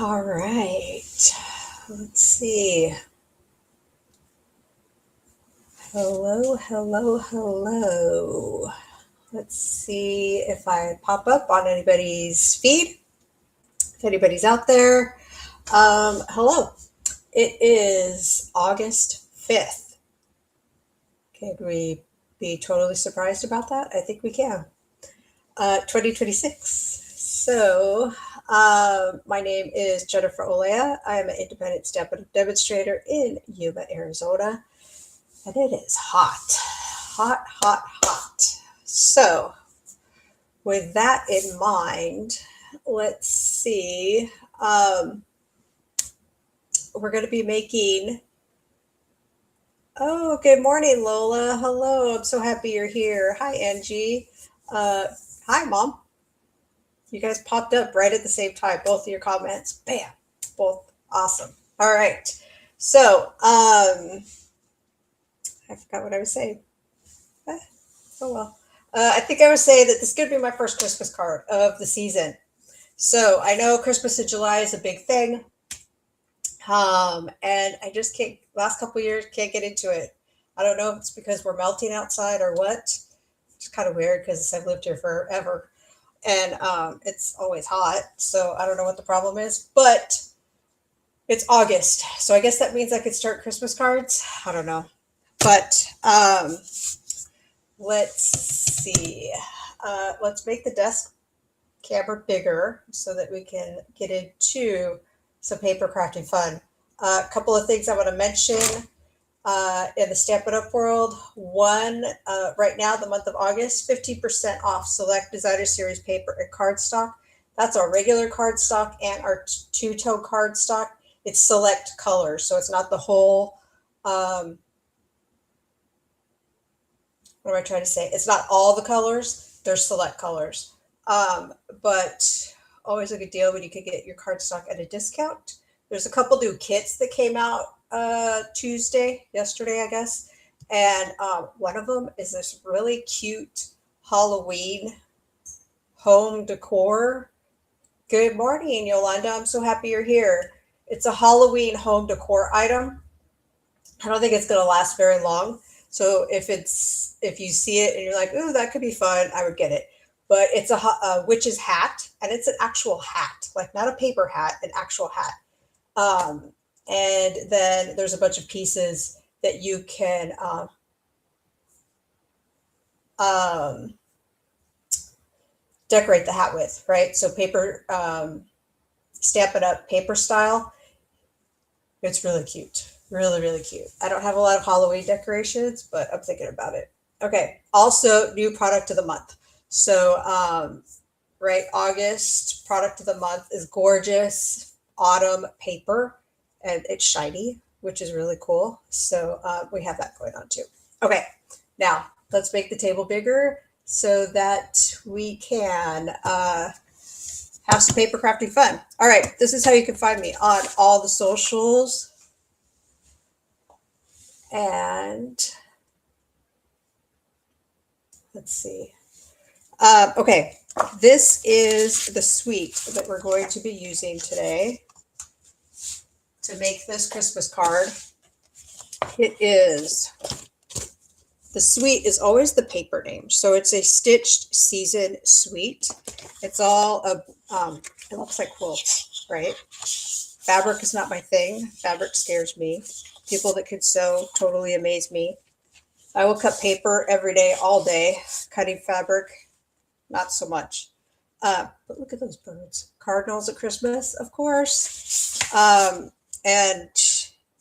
All right. Let's see. Hello, hello, hello. Let's see if I pop up on anybody's feed. If anybody's out there. Hello. It is August 5th. Can we be totally surprised about that? I think we can. 2026. So, my name is Jennifer Olea. I am an independent step demonstrator in Yuma, Arizona. And it is hot, hot, hot, hot. So, with that in mind, let's see. We're going to be making. Oh, good morning, Lola. Hello. I'm so happy you're here. Hi, Angie. Hi, Mom. You guys popped up right at the same time. Both of your comments. Bam. Both awesome. All right. So, I forgot what I was saying. Oh well. I think I was saying that this is going to be my first Christmas card of the season. So I know Christmas in July is a big thing. And I just can't, last couple years, can't get into it. I don't know if it's because we're melting outside or what. It's kind of weird because I've lived here forever and it's always hot. So I don't know what the problem is, but it's August. So I guess that means I could start Christmas cards. I don't know. But let's see. Let's make the desk camera bigger so that we can get into some paper crafting fun. A couple of things I want to mention in the Stampin' Up! World. One, right now, the month of August, 50% off select designer series paper and cardstock. That's our regular cardstock and our two-tone cardstock. It's select colors, so it's not the whole. What am I trying to say? It's not all the colors. They're select colors. But always a good deal when you could get your cardstock at a discount. There's a couple new kits that came out yesterday, I guess. And one of them is this really cute Halloween home decor. Good morning, Yolanda. I'm so happy you're here. It's a Halloween home decor item. I don't think it's going to last very long. So if you see it and you're like, "Ooh, that could be fun," I would get it. But it's a witch's hat, and it's an actual hat, like not a paper hat, an actual hat. Um, and then there's a bunch of pieces that you can um, decorate the hat with, right? So paper, Stamp It Up paper style. It's really cute. Really, really cute. I don't have a lot of Halloween decorations, but I'm thinking about it. Okay. Also, new product of the month. So, right, August product of the month is gorgeous autumn paper, and it's shiny, which is really cool. So, we have that going on too. Okay. Now, let's make the table bigger so that we can have some paper crafting fun. All right. This is how you can find me on all the socials. And let's see. Okay, this is the suite that we're going to be using today to make this Christmas card. The suite is always the paper name. So it's a stitched season suite. It's all, it looks like quilts, right? Fabric is not my thing. Fabric scares me. People that could sew totally amaze me. I will cut paper every day, all day. Cutting fabric, not so much. But look at those birds. Cardinals at Christmas, of course. And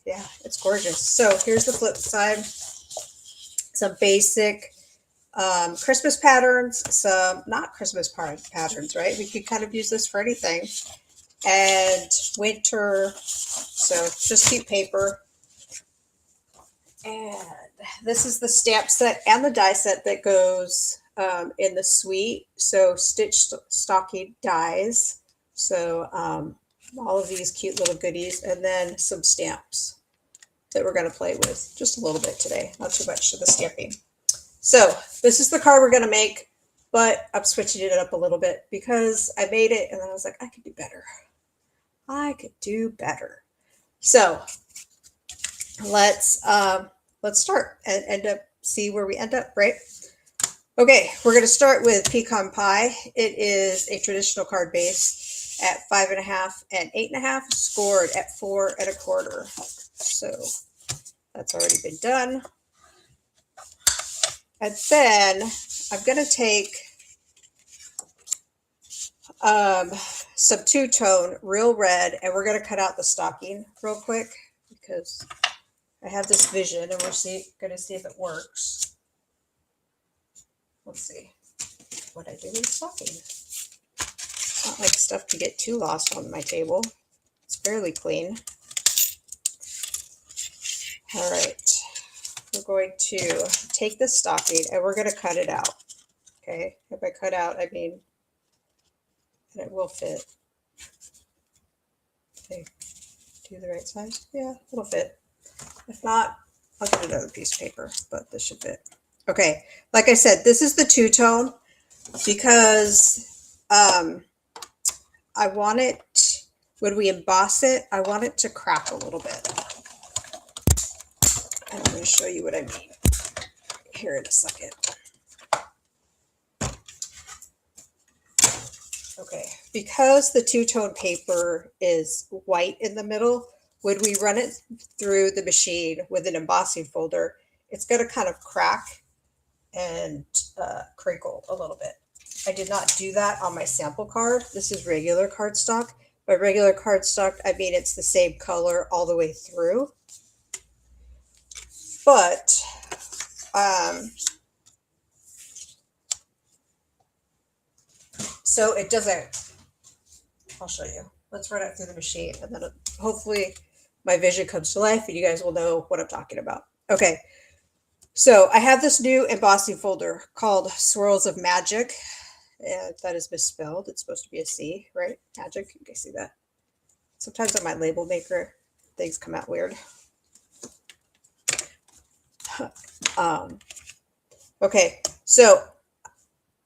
yeah, it's gorgeous. So here's the flip side. Some basic Christmas patterns, some not Christmas patterns, right? We could kind of use this for anything. And winter, so just cute paper. And this is the stamp set and the die set that goes in the suite. So stitched stocking dies. So all of these cute little goodies, and then some stamps that we're going to play with just a little bit today. Not too much of the stamping. So this is the card we're going to make, but I'm switching it up a little bit because I made it and then I was like, I could do better. I could do better. So let's start and see where we end up, right? Okay, we're going to start with pecan pie. It is a traditional card base at 5.5 and 8.5, scored at 4.25. So that's already been done. And then I'm going to take some two-tone real red, and we're going to cut out the stocking real quick because I have this vision and we're going to see if it works. Let's see what I do with the stocking. It's not like stuff to get too lost on my table. It's fairly clean. All right, we're going to take the stocking and we're going to cut it out. Okay, if I cut out, I mean, and it will fit. Okay, do the right size? Yeah, it'll fit. If not, I'll get another piece of paper, but this should fit. Okay, like I said, this is the two-tone because I want it, when we emboss it, I want it to crack a little bit. And I'm going to show you what I mean here in a second. Okay, because the two-tone paper is white in the middle, when we run it through the machine with an embossing folder, it's going to kind of crack and crinkle a little bit. I did not do that on my sample card. This is regular cardstock. By regular cardstock, I mean it's the same color all the way through. But so it doesn't, I'll show you. Let's run it through the machine and then hopefully my vision comes to life and you guys will know what I'm talking about. Okay, so I have this new embossing folder called Swirls of Magic. And that is misspelled. It's supposed to be a C, right? Magic, you guys see that? Sometimes on my label maker, things come out weird. Okay, so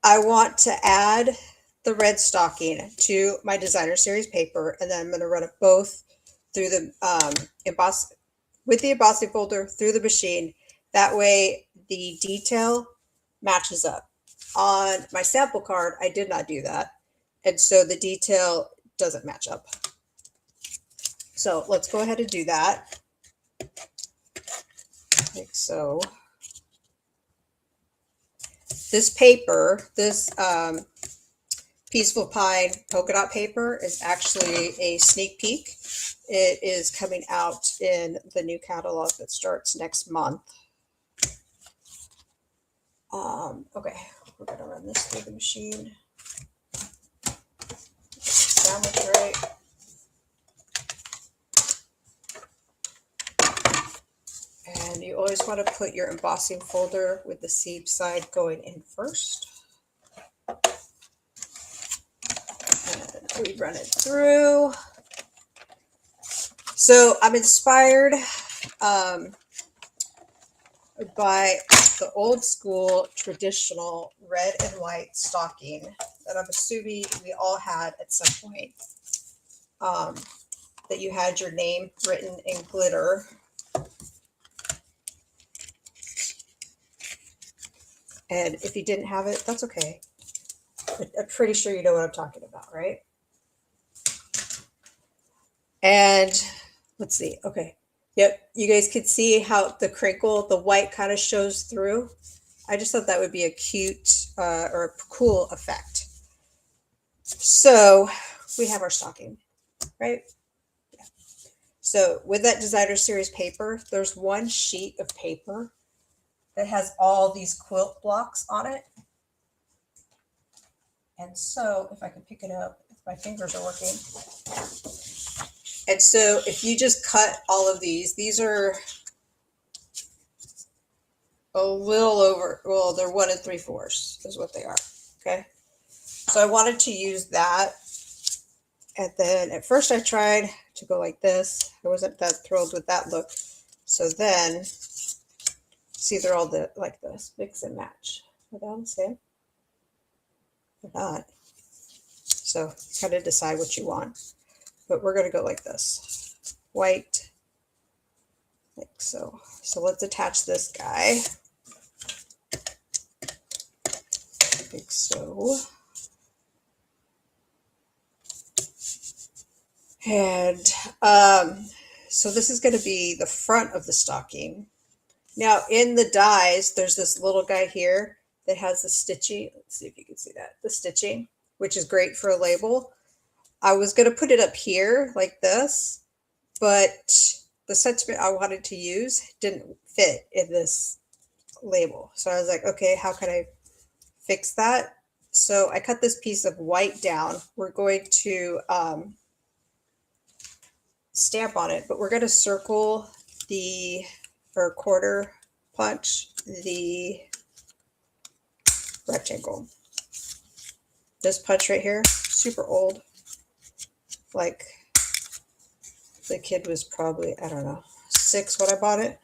I want to add the red stocking to my designer series paper, and then I'm going to run it both through the with the embossing folder through the machine. That way the detail matches up. On my sample card, I did not do that, and so the detail doesn't match up. So let's go ahead and do that, like so. This paper, this Peaceful Pine polka dot paper is actually a sneak peek. It is coming out in the new catalog that starts next month. Okay, we're going to run this through the machine. Sandwich right. And you always want to put your embossing folder with the seam side going in first. And we run it through. So I'm inspired by the old school traditional red and white stocking that I'm assuming we all had at some point, that you had your name written in glitter. And if you didn't have it, that's okay. I'm pretty sure you know what I'm talking about, right? And let's see. Okay. Yep. You guys could see how the crinkle, the white kind of shows through. I just thought that would be a cute or a cool effect. So we have our stocking, right? Yeah. So with that designer series paper, there's one sheet of paper that has all these quilt blocks on it. And so if I can pick it up, if my fingers are working. And so if you just cut all of these are a little over, well, they're 1 3/4 is what they are. Okay. So I wanted to use that. And then at first I tried to go like this. I wasn't that thrilled with that look. So then, see, they're all like this, mix and match. Are they all the same? They're not. So kind of decide what you want. but we're going to go like this. White, like so. So let's attach this guy. Like so. And so this is going to be the front of the stocking. Now in the dies, there's this little guy here that has the stitching. Let's see if you can see that. The stitching, which is great for a label. I was going to put it up here like this, but the sentiment I wanted to use didn't fit in this label. So I was like, okay, how can I fix that? So I cut this piece of white down. We're going to stamp on it, but we're going to circle the, or quarter punch the rectangle. This punch right here, super old. Like the kid was probably, I don't know, 6 when I bought it.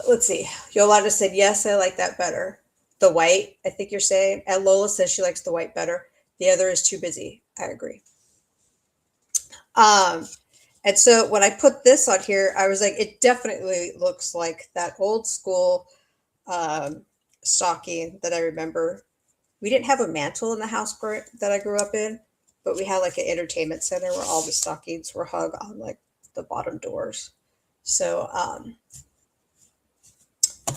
Let's see. Yolanda said, yes, I like that better. The white, I think you're saying. And Lola says she likes the white better. The other is too busy. I agree. And so when I put this on here, I was like, it definitely looks like that old school stocking that I remember. We didn't have a mantle in the house that I grew up in, but we had like an entertainment center where all the stockings were hung on like the bottom doors. So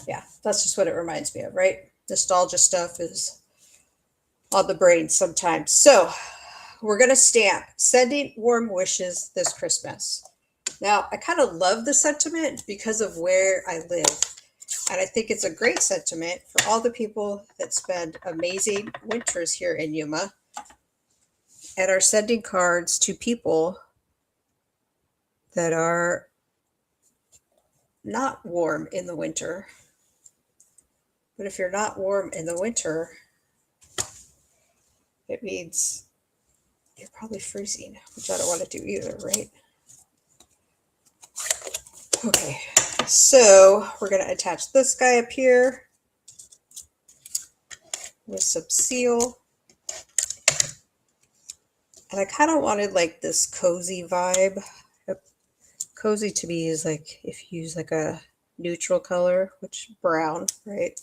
yeah, that's just what it reminds me of, right? Nostalgia stuff is on the brain sometimes. So we're going to stamp sending warm wishes this Christmas. Now, I kind of love the sentiment because of where I live. And I think it's a great sentiment for all the people that spend amazing winters here in Yuma and are sending cards to people that are not warm in the winter. But if you're not warm in the winter, it means you're probably freezing, which I don't want to do either, right? Okay, so we're going to attach this guy up here with some seal. And I kind of wanted like this cozy vibe. Cozy to me is like if you use like a neutral color, which brown, right?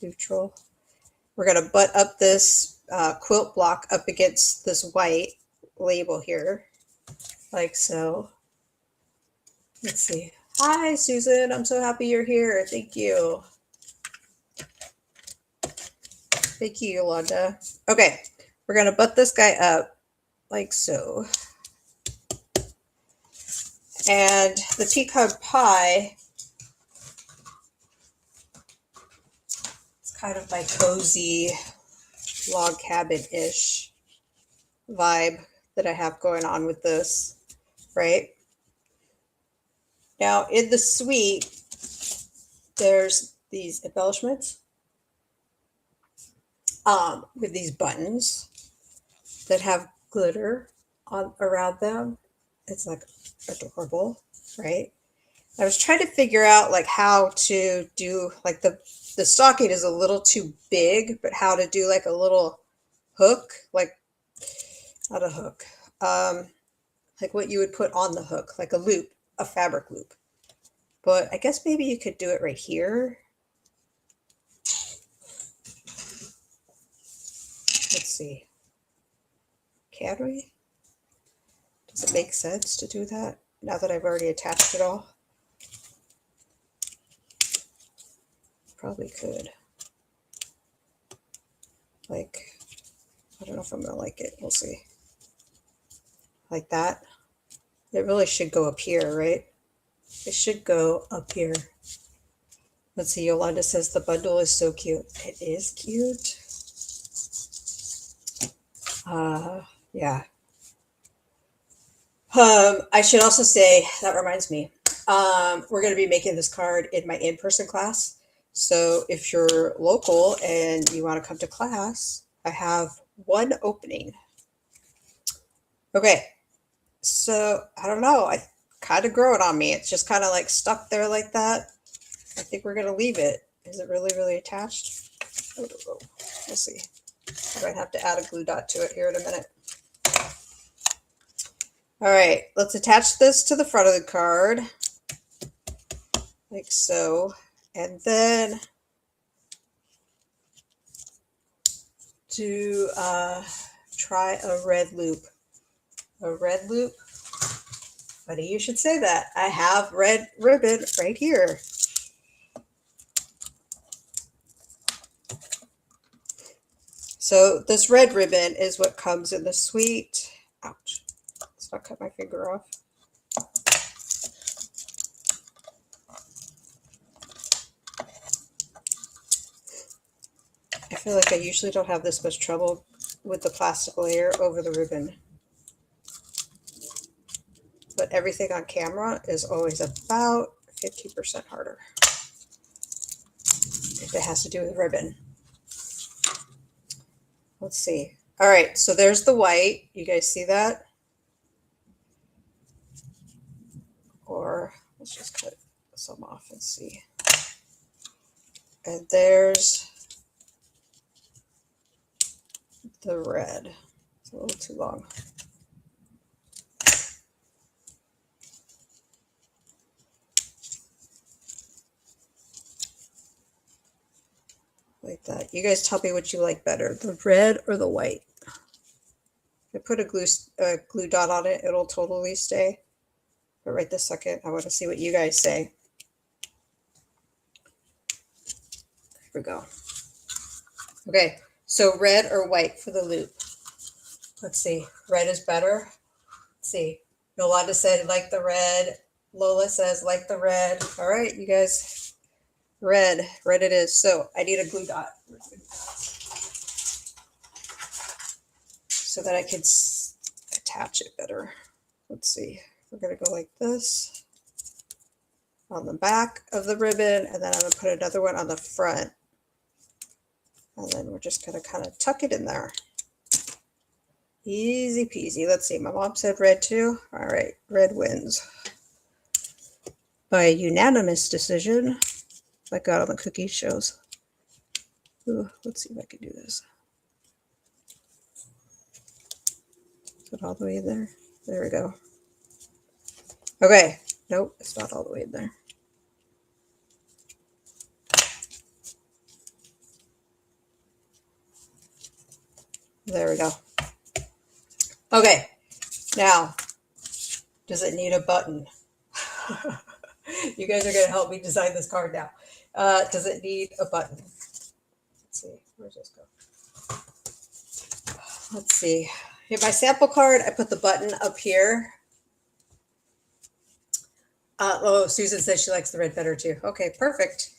Neutral. We're going to butt up this quilt block up against this white label here, like so. Let's see. Hi, Susan. I'm so happy you're here. Thank you. Thank you, Yolanda. Okay, we're going to butt this guy up like so. And the peacock pie, it's kind of my cozy log cabin-ish vibe that I have going on with this, right? Now, in the suite, there's these embellishments with these buttons that have glitter on around them. It's like adorable, right? I was trying to figure out like how to do like the stocking is a little too big, but how to do like a little hook, like not a hook, like what you would put on the hook, like a loop, a fabric loop. But I guess maybe you could do it right here. Let's see. Can we? Does it make sense to do that now that I've already attached it all? Probably could. Like, I don't know if I'm going to like it. We'll see. Like that. It really should go up here, right? It should go up here. Let's see. Yolanda says the bundle is so cute. It is cute. Yeah. I should also say, that reminds me, we're going to be making this card in my in-person class. So if you're local and you want to come to class, I have one opening. Okay. So I don't know. I kind of grow it on me. It's just kind of like stuck there like that. I think we're going to leave it. Is it really, really attached? We'll see. I might have to add a glue dot to it here in a minute. All right, let's attach this to the front of the card, like so, and then do try a red loop. A red loop? Funny you should say that. I have red ribbon right here. So this red ribbon is what comes in the suite. Ouch. Let's not cut my finger off. I feel like I usually don't have this much trouble with the plastic layer over the ribbon. But everything on camera is always about 50% harder if it has to do with ribbon. Let's see. All right, so there's the white. You guys see that? Or let's just cut some off and see. And there's the red. It's a little too long. Like that. You guys tell me what you like better, the red or the white. If I put a glue dot on it, it'll totally stay. But right this second, I want to see what you guys say. Here we go. Okay, so red or white for the loop. Let's see. Red is better. Let's see. Yolanda said like the red. Lola says like the red. All right, you guys. Red it is. So I need a glue dot so that I can attach it better. Let's see. We're going to go like this on the back of the ribbon, and then I'm going to put another one on the front. And then we're just going to kind of tuck it in there. Easy peasy. Let's see. My mom said red too. All right. Red wins by a unanimous decision. Like God on the cookie shows. Ooh, let's see if I can do this. Is it all the way in there? There we go. Okay. Nope, it's not all the way in there. There we go. Okay. Now, does it need a button? You guys are going to help me design this card now. Does it need a button? Let's see. Where's this go? Let's see. In my sample card, I put the button up here. Oh, Susan says she likes the red better too. Okay, perfect.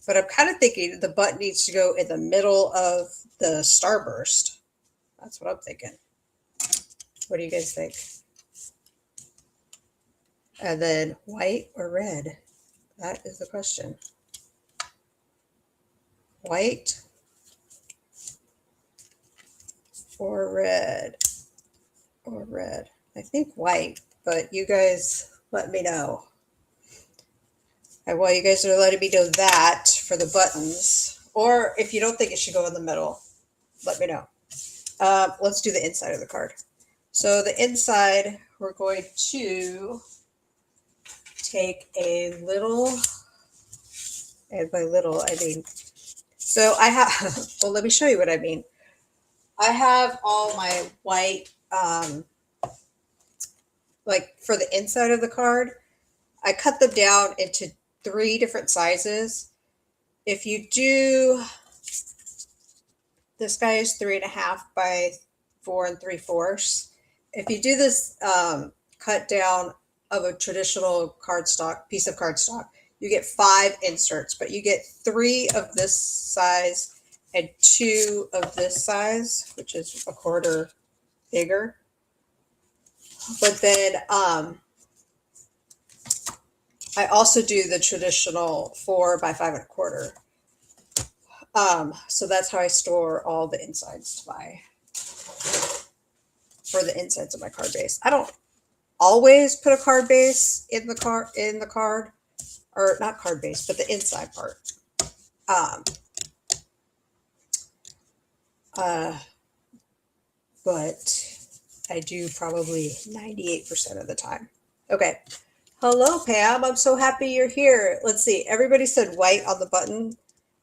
But I'm kind of thinking the button needs to go in the middle of the starburst. That's what I'm thinking. What do you guys think? And then white or red? That is the question. White or red? Or red? I think white, but you guys let me know. And while you guys are letting me know that for the buttons, or if you don't think it should go in the middle, let me know. Let's do the inside of the card. So the inside, we're going to take a little, and by little, I mean, so I have, well, let me show you what I mean. I have all my white, like for the inside of the card, I cut them down into 3 different sizes. If you do, this guy is 3.5 by 4 3/4. If you do this cut down of a traditional cardstock, piece of cardstock, you get 5 inserts, but you get 3 of this size and 2 of this size, which is a quarter bigger. But then I also do the traditional 4 by 5 1/4. So that's how I store all the insides to buy for the insides of my card base. I don't always put a card base in the card, or not card base, but the inside part. But I do probably 98% of the time. Okay. Hello, Pam. I'm so happy you're here. Let's see. Everybody said white on the button.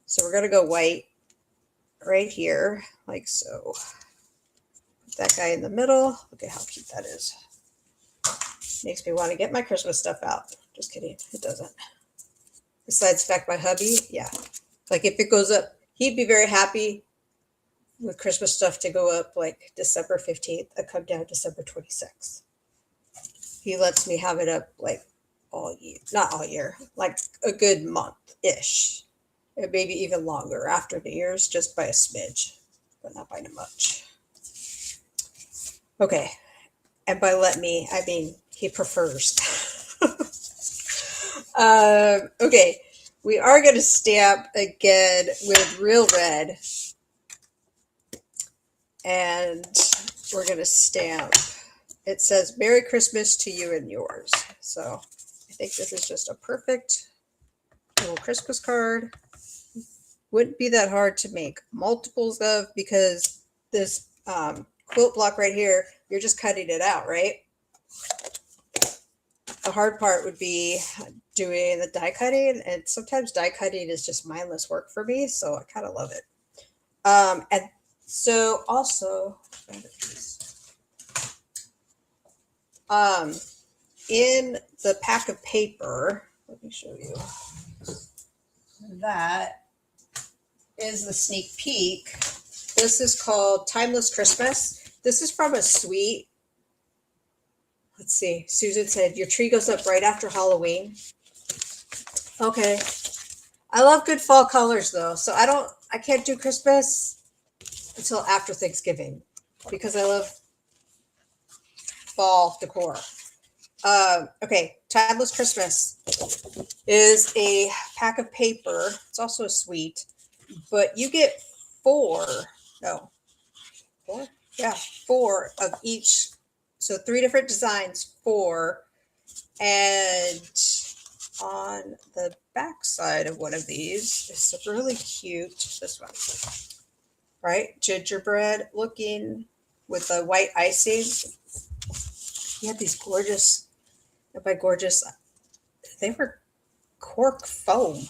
So we're going to go white right here, like so. Put that guy in the middle. Look at how cute that is. Makes me want to get my Christmas stuff out. Just kidding. It doesn't. Besides the fact my hubby, yeah. Like if it goes up, he'd be very happy with Christmas stuff to go up like December 15th and come down December 26th. He lets me have it up like all year, not all year, like a good month-ish. And maybe even longer after New Year's, just by a smidge, but not by much. Okay. And by let me, I mean he prefers. Okay. We are going to stamp again with Real Red. And we're going to stamp. It says Merry Christmas to you and yours. So I think this is just a perfect little Christmas card. Wouldn't be that hard to make multiples of because this quilt block right here, you're just cutting it out, right? The hard part would be doing the die cutting, and sometimes die cutting is just mindless work for me, so I kind of love it. And so also, in the pack of paper, let me show you. That is the sneak peek. This is called Timeless Christmas. This is from a suite. Let's see. Susan said, your tree goes up right after Halloween. Okay. I love good fall colors though. So I can't do Christmas until after Thanksgiving because I love fall decor. Okay. Timeless Christmas is a pack of paper. It's also a suite, but you get four of each. So 3 different designs, 4. And on the back side of one of these is really cute, this one, right? Gingerbread looking with the white icing. You have these gorgeous, and by gorgeous, they were cork foam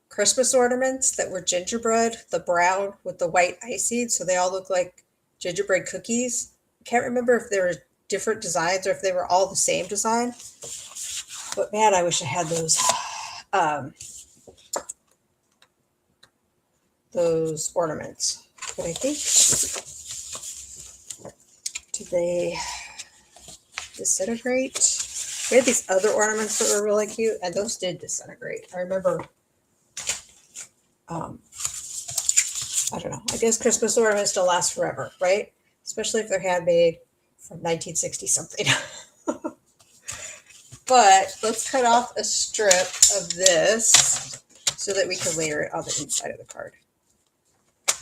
Christmas ornaments that were gingerbread, the brown with the white icing. So they all look like gingerbread cookies. I can't remember if they were different designs or if they were all the same design. But man, I wish I had those ornaments. But I think, did they disintegrate? We had these other ornaments that were really cute, and those did disintegrate. I remember, I don't know. I guess Christmas ornaments don't last forever, right? Especially if they're handmade from 1960 something. But let's cut off a strip of this so that we can layer it on the inside of the card.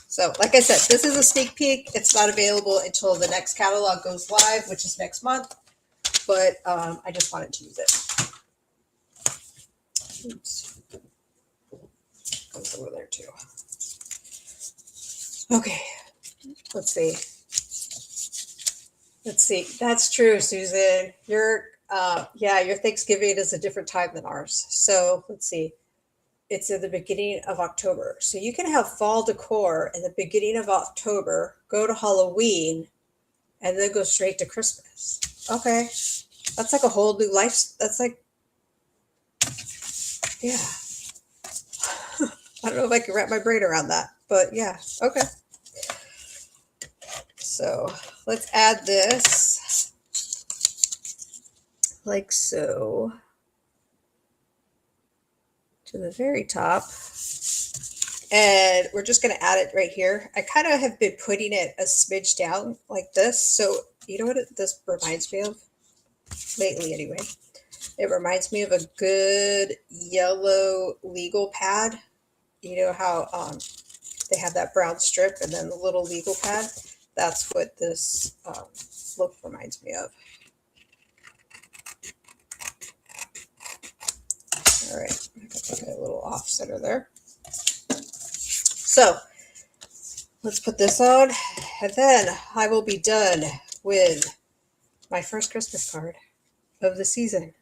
So like I said, this is a sneak peek. It's not available until the next catalog goes live, which is next month. But I just wanted to use it. Oops. Goes over there too. Okay. Let's see. That's true, Susan. Your Thanksgiving is a different time than ours. So let's see. It's in the beginning of October. So you can have fall decor in the beginning of October, go to Halloween, and then go straight to Christmas. Okay. That's like a whole new life. That's like, yeah. I don't know if I can wrap my brain around that, but yeah. Okay. So let's add this like so to the very top. And we're just going to add it right here. I kind of have been putting it a smidge down like this. So you know what this reminds me of? Lately anyway. It reminds me of a good yellow legal pad. You know how they have that brown strip and then the little legal pad? That's what this look reminds me of. All right, I got a little off center there. So let's put this on, and then I will be done with my first Christmas card of the season.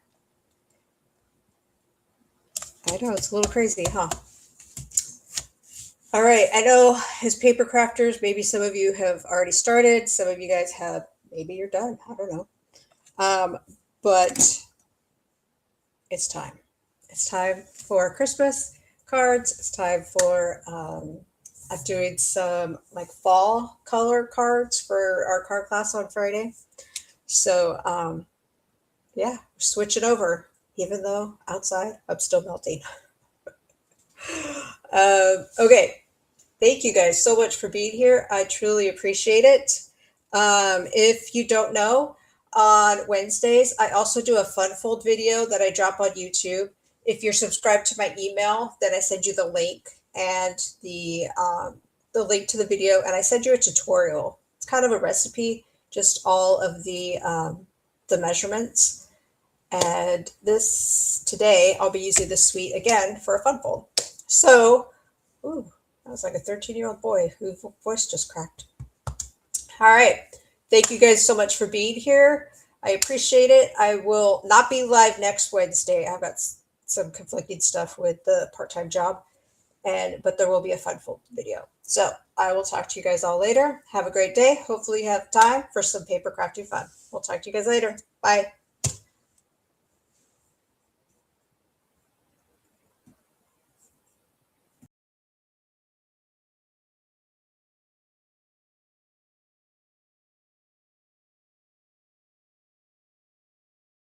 I know, it's a little crazy, huh? All right, I know as paper crafters, maybe some of you have already started. Some of you guys have, maybe you're done. I don't know. But it's time. It's time for Christmas cards. It's time for, I'm doing some like fall color cards for our card class on Friday. So, yeah, we're switching over, even though outside I'm still melting. Okay. Thank you guys so much for being here. I truly appreciate it. If you don't know, on Wednesdays, I also do a fun fold video that I drop on YouTube. If you're subscribed to my email, then I send you the link and the link to the video, and I send you a tutorial. It's kind of a recipe, just all of the measurements. And this today, I'll be using this suite again for a fun fold. So, ooh. I was like a 13-year-old boy whose voice just cracked. All right. Thank you guys so much for being here. I appreciate it. I will not be live next Wednesday. I've got some conflicting stuff with the part-time job, but there will be a fun fold video. So I will talk to you guys all later. Have a great day. Hopefully you have time for some paper crafting fun. We'll talk to you guys later. Bye.